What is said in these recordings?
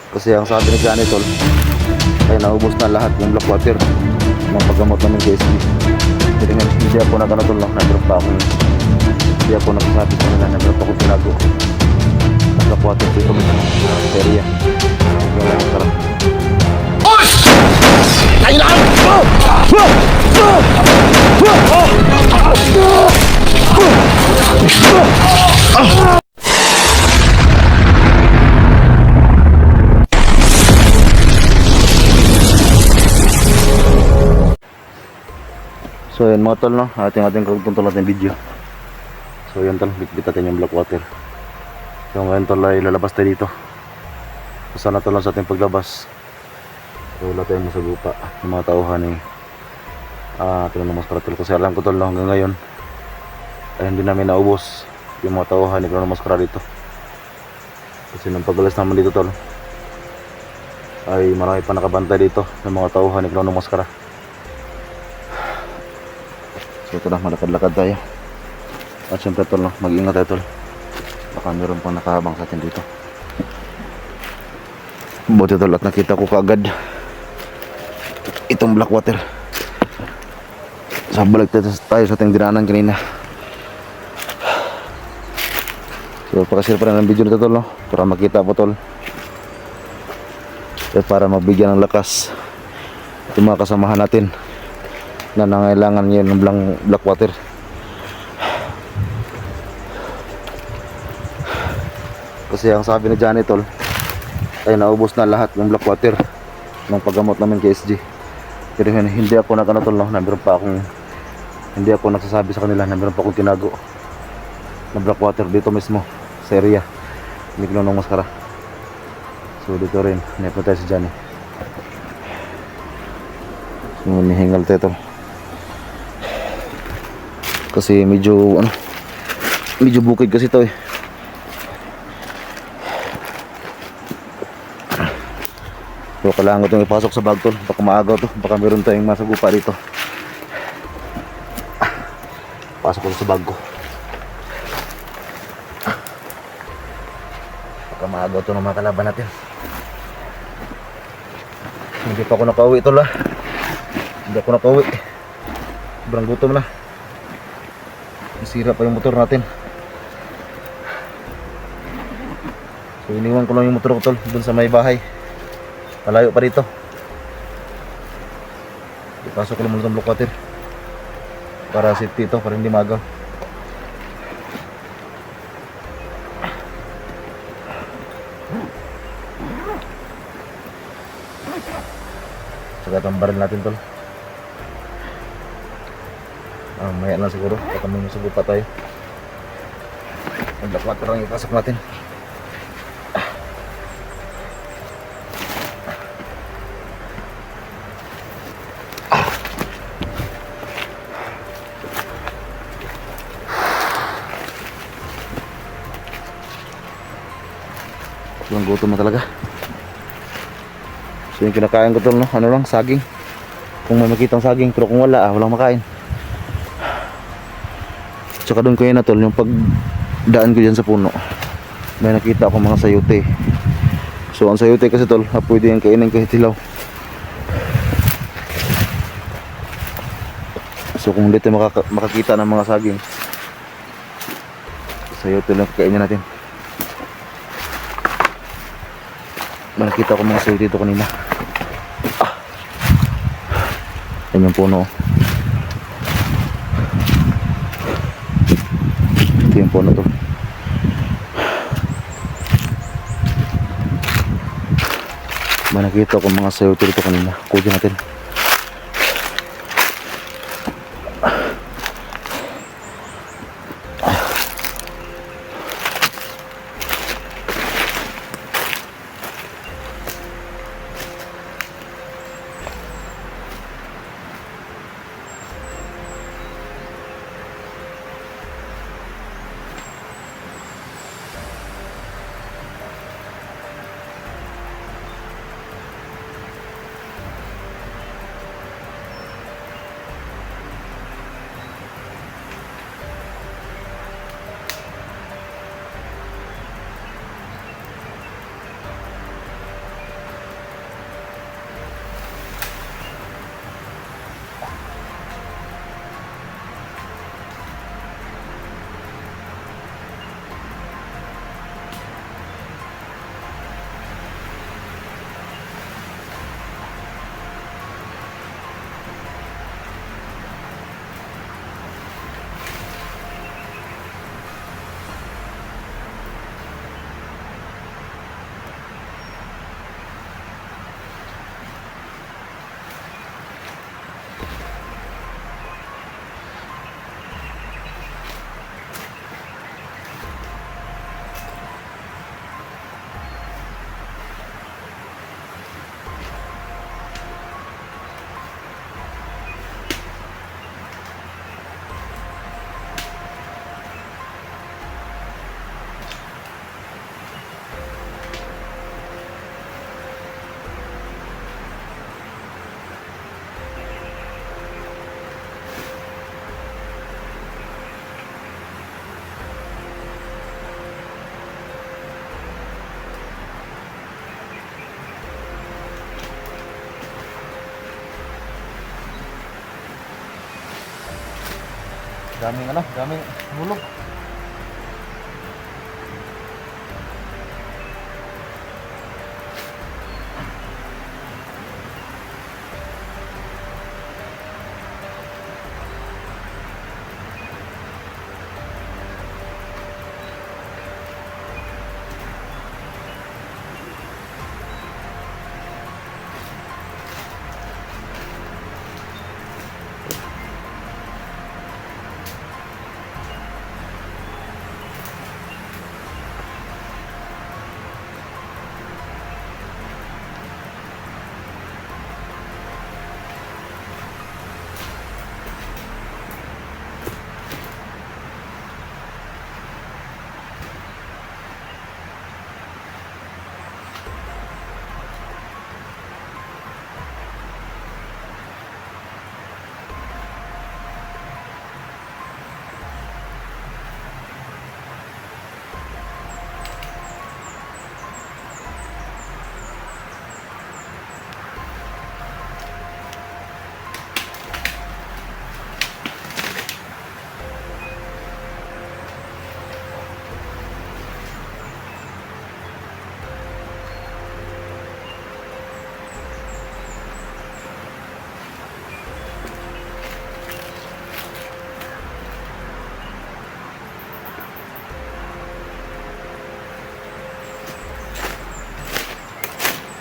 Kasi ang sabi ni Johnny tol ay naubos na lahat yung black water ng paggamot namin kay SB. Hindi ako nagano tol, nagdrop pa akong hindi ako nagsasabi sa kanila, nagdrop ako tinago ng black water dito may sa area. Wala yung sarap. Ay na! So yun mga tol, no? Ating kagtuntol natin video. So yun tol, bitbit natin yung black water. So ngayon tol ay lalabas tayo dito. So sana tol lang sa ating paglabas. So wala tayong masagupa ng mga tauhan eh. Tinanong mas para tol. Kasi alam ko tol, no, hanggang ngayon ay hindi namin naubos yung mga tauhan ni Crono Mascara dito. Kasi nung pagbalas naman dito tol ay marami pa nakabantay dito ng mga tauhan ni Crono Mascara. So ito na, malakad-lakad tayo. At syempre tol, no, mag-ingat tayo tol. Baka meron pang nakahabang sa atin dito. Buti tol at nakita ko kaagad itong black water. So balik tayo sa ating dinaanan kanina. So pakashare pa rin ang video nito tol, no, para makita po tol. At para mabigyan ng lakas yung mga kasamahan natin na nangailangan yun ng black water. Kasi ang sabi ni Johnny tol ay naubos na lahat ng black water ng paggamot namin kay SG. Pero hindi ako nagano tol, no, hindi ako nagsasabi sa kanila na meron pa akong tinago ng black water dito mismo sa area ni Crono Mascara. So dito rin napunta si Johnny. So nihingal tayo tol. Kasi medyo bukid kasi ito eh. So kailangan ko itong ipasok sa bag tol. Baka maagaw to, baka meron tayong masagupa dito. Pasok ko sa bag ko. Baka maagaw to ng mga kalaban natin. Hindi pa ako nakauwi tol, ah. Hindi ako nakauwi. Sobrang gutom na. Nasira pa yung motor natin. So iniwan ko lang yung motor ko tol dun sa may bahay. Malayo pa dito. Ipasok ko lang muna itong black water para safety ito, para hindi magaw. Saka tambarin natin tol. Maya lang siguro, baka may masugupa tayo. Ang black water lang ipasok natin. Walang gutom na talaga. So yung kinakain ko tol, no, ano lang, saging. Kung may makitang saging, pero kung wala, walang makain. Tsaka doon ko yun na tol, yung pagdaan ko dyan sa puno, may nakita ako mga sayote. So ang sayote kasi tol, pwede yung kainin kahit hilaw. So kung dito makakita ng mga saging, sayote lang kainin natin. May nakita ko mga sayote dito kanina. Yan yung puno. Ito yung puno to. May nakita ko mga sayote dito kanina. Kunin natin. Daming hulog.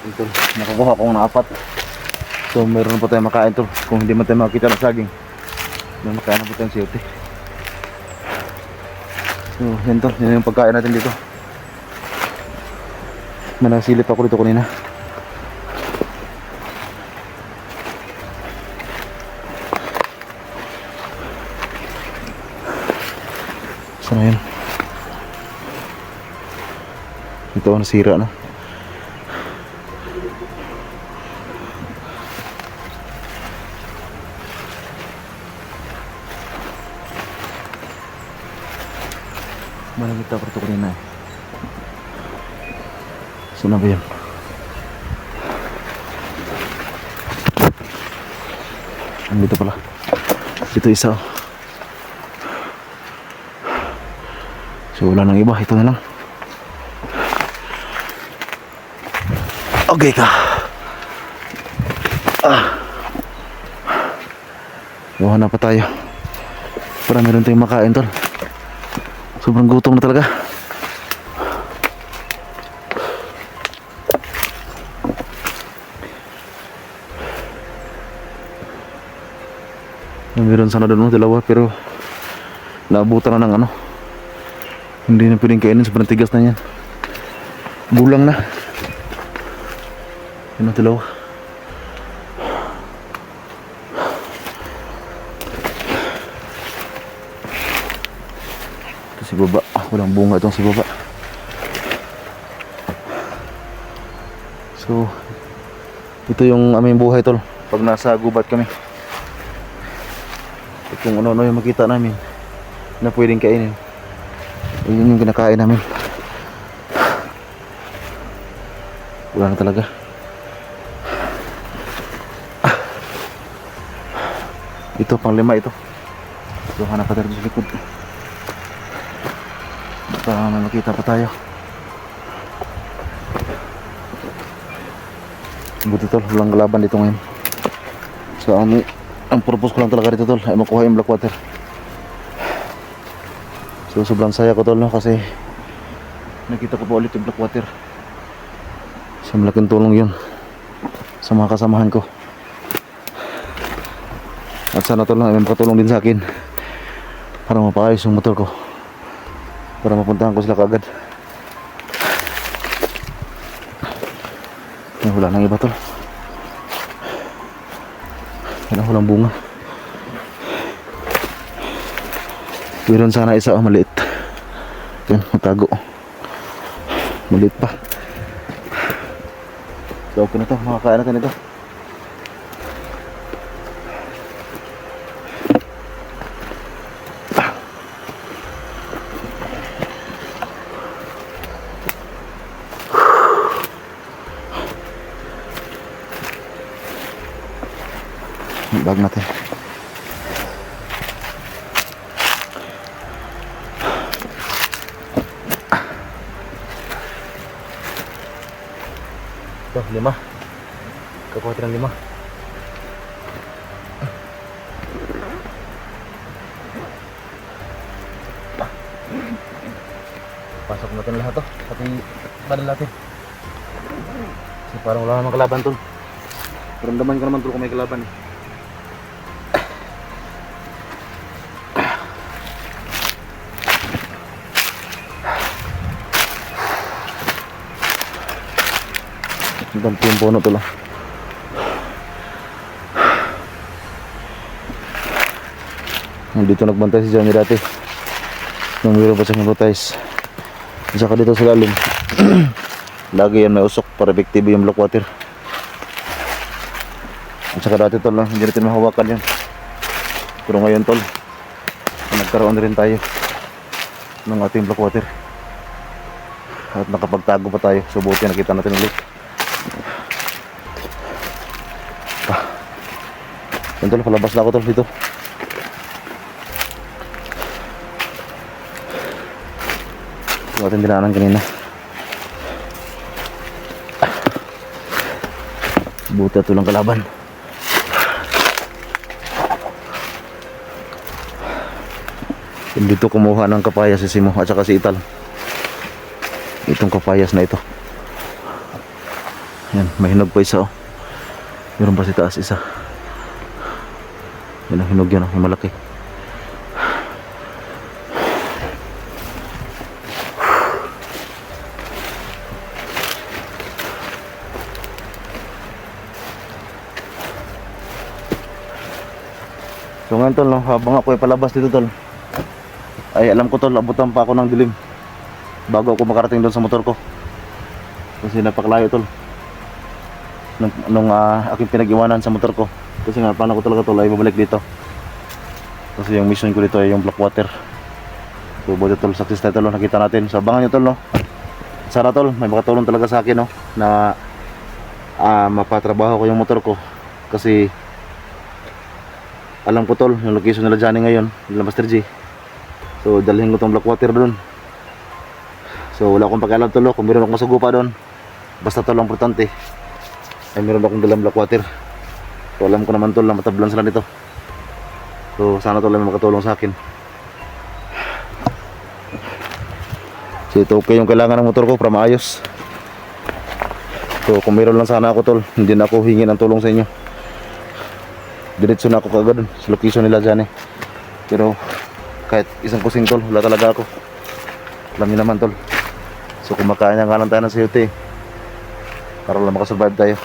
Ito, nakakuha akong ng 4. So meron pa tayong makain to. Kung hindi man tayo makakita ng saging, may makain na po tayong siyote. So yan to, yan yung pagkain natin dito. May nakasilip ako dito kanina. Sana yun. Ito nasira na. Malagita ko ito kanina eh. Saan na ba yun? Andito pala. Dito isa oh. So wala nang iba. Ito na lang. Okay ka. Gawa na pa tayo. Para meron tayong makain tol. Sobrang gutom na talaga. Meron sana doon dalawa pero naabutan na ng ano. Hindi na pwedeng kainin, sobrang tigas na yan. Gulang na. Yun ang dalawa. Si baba, walang bunga itong si baba. So ito yung aming buhay tol pag nasa gubat kami. At kung ano-ano yung makita namin na pwedeng kainin, yun yung kinakain namin. Wala na talaga. Ito pang 5 ito. So hanap pa tayo sa likod para may makita pa tayo. Buti tol, walang laban dito ngayon. So ang purpose ko lang talaga dito tol ay makuha yung black water. So sobrang saya ko tol no, kasi nakita ko pa ulit yung black water. So malaking tulong yun sa mga kasamahan ko. At sana tol ay makatulong din sa akin para mapaayos yung motor ko, para mapuntahan ko sila kaagad. Wala nang iba tol. Walang bunga. Meron sana isa maliit. Yan, matago. Maliit pa. So okay na to, makakain natin ito. Bag natin. Ito, 5. Kakuha tayo ng 5. Pasok natin lahat to, pati badal natin. Kasi parang wala namang kalaban tol. Paramdaman ko naman tol kung may kalaban eh. Ang dampi yung puno tol. Dito nagbantay si Johnny dati nung mayroon pa siyang hypnotize. At saka dito sa lalim lagi yan may usok para epektibo yung black water. At saka dati tol, hindi natin mahawakan yan. Pero ngayon tol, nagkaroon rin tayo ng ating black water at nakapagtago pa tayo. So buti nakita natin ulit. Yan tol, palabas na ako tol dito. Ito ating dinaanan kanina. Buti ito lang kalaban. Dito kumuha ng kapayas si Simo at saka si Ital. Itong kapayas na ito. Yan, may hinog pa isa oh. Meron pa si taas isa. Yan ang hinog yan oh, yung malaki. So ngayon tol, no, habang ako ay palabas dito tol, ay alam ko tol, abutan pa ako ng dilim bago ako makarating doon sa motor ko. Kasi napakalayo tol nung aking pinag-iwanan sa motor ko. Kasi nga paano ko talaga tol ay babalik dito. Kasi yung mission ko dito ay yung black water. So buti tol, success tayo tol, nakita natin. So abangan nyo tol no. Sana tol, may makatulong talaga sa akin no, na mapatrabaho ko yung motor ko. Kasi alam ko tol, yung location nila Johnny ngayon, nila Master G. So dalhin ko tong black water doon. So wala akong pakialam tol, kung meron akong masugupa doon. Basta tol, ang importante ay meron akong dalang black water. So alam ko naman tol na matablan sila nito. So sana tol ay makatulong sa akin. So ito okay yung kailangan ng motor ko para maayos. So kung meron lang sana ako tol, hindi na ako hingi ng tulong sa inyo. Diretso na ako kagad sa location nila dyan eh. Pero kahit isang kusing tol, wala talaga ako. Alam niyo naman tol. So kumakain nga lang tayo ng sayote eh, para lang makasurvive tayo.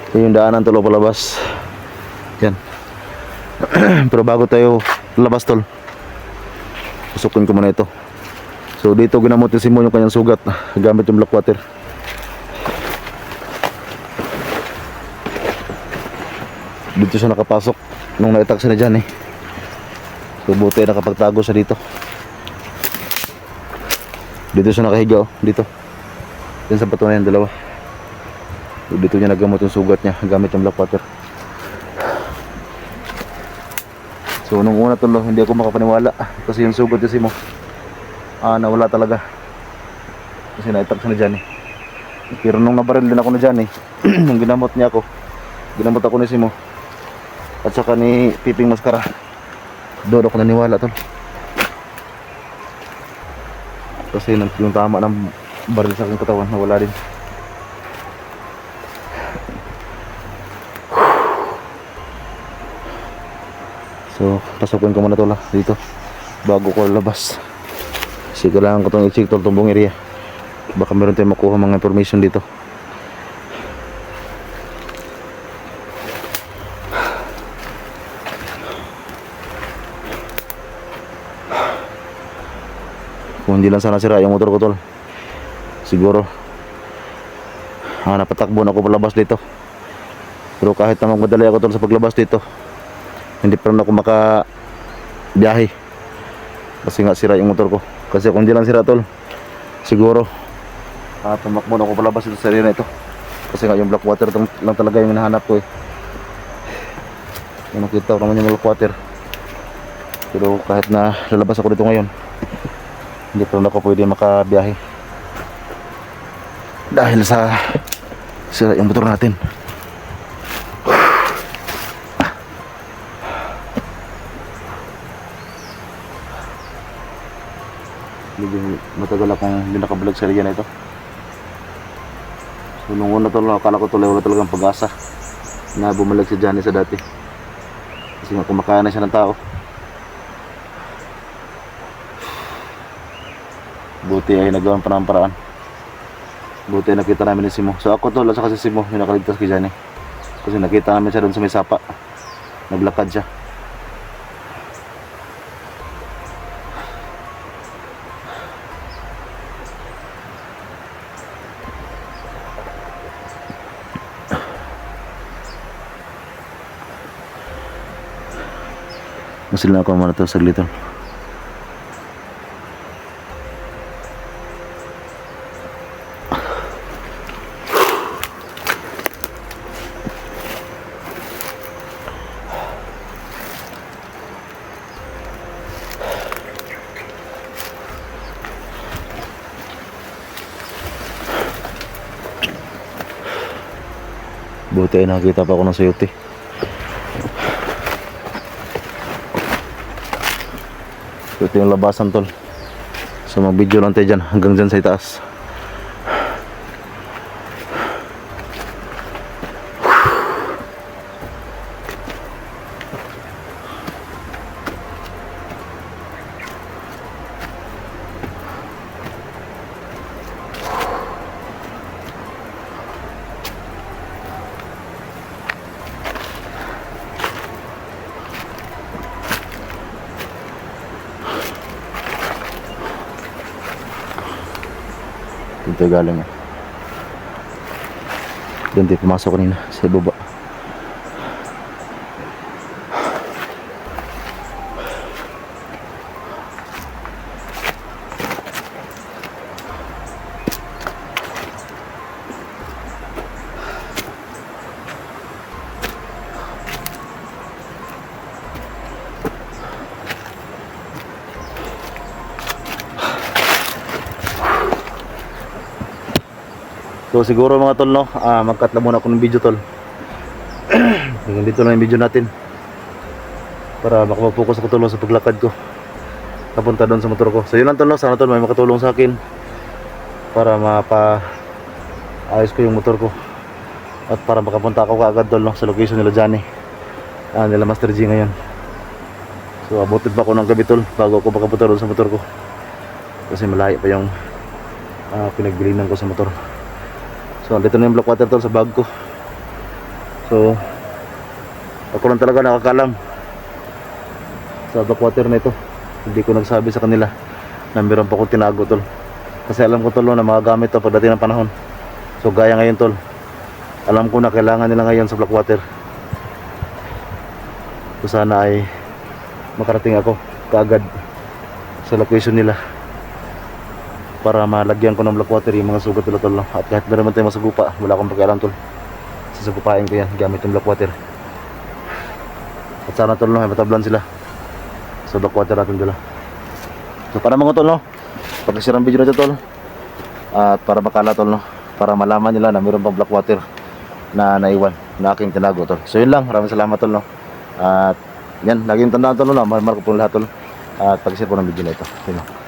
Ito yung daanan tol o palabas. Yan. Pero bago tayo labas tol, pasukin ko muna ito. So dito ginamot si Simo yung kanyang sugat gamit yung black water. Dito siya nakapasok nung na-attack siya na dyan eh. So buti nakapagtago siya dito. Dito siya nakahiga oh, dito. Yan sa bato na yan, dalawa. Dito niya nagamot yung sugat niya gamit yung black water. So nung una tol, hindi ako makapaniwala kasi yung sugat kasi mo nawala talaga. Kasi na-attack siya na dyan eh. Pero nung nabaril din ako na dyan eh, nung ginamot niya ako, ginamot ako ni Simo at saka ni Piping Mascara, doon ako naniwala tol. Kasi yung tama ng baril sa aking katawan nawala din. So, pasukin ko muna tol dito bago ko labas. Kasi kailangan ko itong i-check tol, itong buong area. Baka meron tayong makuha mga information dito. Kung hindi lang sana sira yung motor ko tol, siguro napatakbo na ako palabas dito. Pero kahit na magmadali ako tol sa paglabas dito, hindi pa rin ako makabiyahe kasi nga sira yung motor ko. Kasi kung hindi lang sira tol, siguro Tumakbo na ako palabas ito sa area na ito. Kasi nga yung black water lang talaga yung hinahanap ko eh. Yung nakita ko naman yung black water. Pero kahit na lalabas ako dito ngayon, hindi pa rin ako pwede makabiyahe. Dahil sa sira yung motor natin. Medyo matagal akong hindi nakablog sa area na ito. So nung una tol, akala ko tuloy wala talagang pag-asa na bumalik si Johnny sa dati. Kasi nga kumakain na siya ng tao. Buti ay nagawan pa ng paraan. Buti nakita namin ni Simo. So ako tol, at saka si Simo yung nakaligtas kay Johnny. Kasi nakita namin siya doon sa may sapa. Naglakad siya. Masil na ako muna ito saglit tol. Buti ay nakakita pa ako ng sayote. Ito yung labasan tol. So mag video lang tayo dyan hanggang dyan sa itaas. Dito galing eh. Doon tayo pumasok kanina sa baba. So siguro mga tol no, mag-cut na muna ako ng video tol. Hanggang dito lang yung video natin. Para makapag-focus ako tol sa paglakad ko papunta doon sa motor ko. So yun lang tol no, sana tol may makatulong sa akin para mapa-ayos ko yung motor ko. At para makapunta ako kaagad tol no, sa location nila Johnny, nila Master G ngayon. So abutin pa ako ng gabi tol bago ako makapunta doon sa motor ko. Kasi malayo pa yung pinagbilinan ko sa motor. So, dito na yung black water tol sa bag ko. So, ako lang talaga nakakalam sa black water na ito. Hindi ko nagsabi sa kanila na meron pa akong tinago tol. Kasi alam ko tol na magagamit to pagdating ng panahon. So, gaya ngayon tol, alam ko na kailangan nila ngayon sa black water. So, sana ay makarating ako kaagad sa location nila para malagyan ko ng black water yung mga sugat nila tol. At kahit meron man tayo masagupa, wala akong pakialam tol. Sasagupain ko yan gamit yung black water. At sana tol no, matablan sila sa black water natin dala. So para mga tol no, pag-share ang video na ito tol, at para makala tol no, para malaman nila na meron pang black water na naiwan na aking tinago tol. So yun lang, maraming salamat tol no. At yan, laging tandaan tol no, mark po lahat tol. At pag-share po ng video na ito. Yun, no.